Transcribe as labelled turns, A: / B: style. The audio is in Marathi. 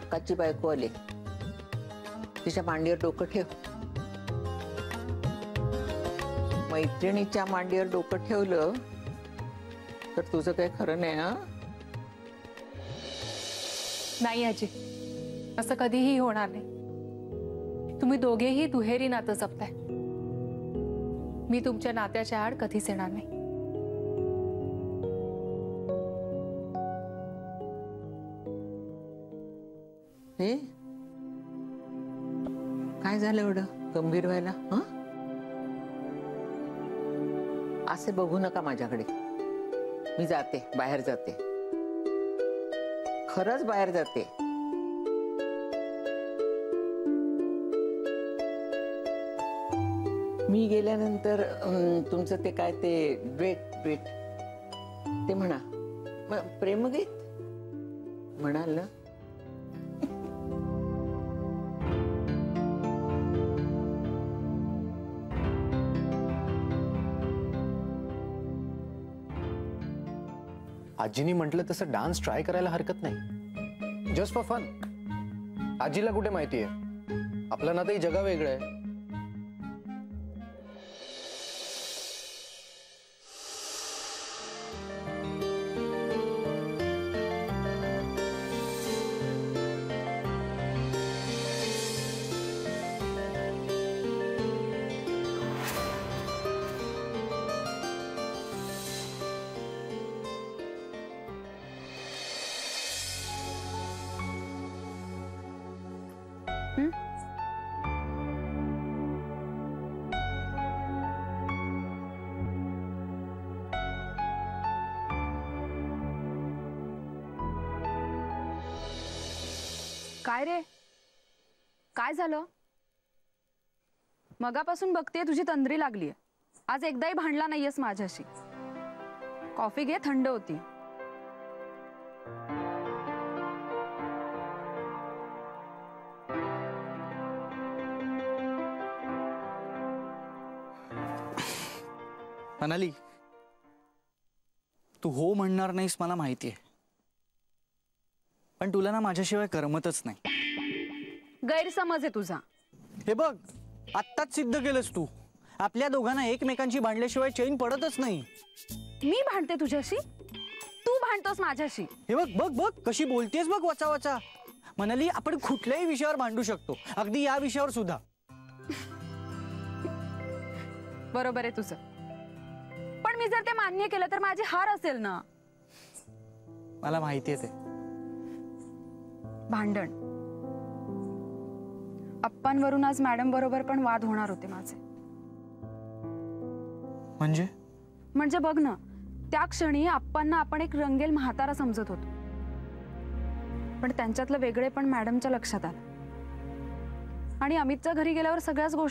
A: काकाची बायको आली, तिच्या मांडीवर डोकं ठेव. मैत्रिणीच्या मांडीवर डोकं ठेवलं तर तुझं काही खरं नाही. हा
B: नाही आजी, असं कधीही होणार नाही. तुम्ही दोघेही दुहेरी नातं जपताय. मी तुमच्या नात्याच्या आड कधीच येणार नाही.
A: हे काय झालं एवढं गंभीर व्हायला? हा असे बघू नका माझ्याकडे. मी जाते, बाहेर जाते, खरंच बाहेर जाते. मी गेल्यानंतर तुमचं ते काय ते ड्वेट ते म्हणा, प्रेमगीत म्हणाल ना.
C: आजीनी म्हटलं तसं डान्स ट्राय करायला हरकत नाही, जस्ट फॉर फन. आजीला कुठे माहितीये आपलं नातंही जगा वेगळं आहे.
D: काय रे, काय झालं? मगापासून बघते तुझी तंद्री लागलीये. आज एकदाही भांडला नाहीयेस माझ्याशी. कॉफी घे, थंड होती.
E: मनाली, तू हो म्हणणार नाहीस मला माहितीये, पण तुला ना माझ्याशिवाय करमतच नाही.
D: गैरसमज आहे तुझा.
E: हे बघ, आत्ताच सिद्ध केलंस तू. आपल्या दोघांना एकमेकांची भांडल्याशिवाय चैन पडतच नाही.
D: मी भांडते तुझ्याशी, तू भांडतोस माझ्याशी.
E: हे बघ बघ बघ कशी बोलतेस बघ वचा वचा. मनाली, आपण कुठल्याही विषयावर भांडू शकतो, अगदी या विषयावर सुद्धा.
D: बरोबर आहे तुझं, पण मी जर ते मान्य केलं तर माझी हार असेल ना.
E: मला माहितीये ते
D: भांडण. अप्पांवरून आज मॅडम बरोबर पण वाद होणार होते माझे.
E: म्हणजे
D: बघ ना, त्या क्षणी अप्पांना आपण एक रंगेल म्हातारा समजत होतो, पण त्यांच्यातलं वेगळे पण मॅडमच्या लक्षात आलं. आणि अमितच्या घरी गेल्यावर सगळ्याच गोष्टी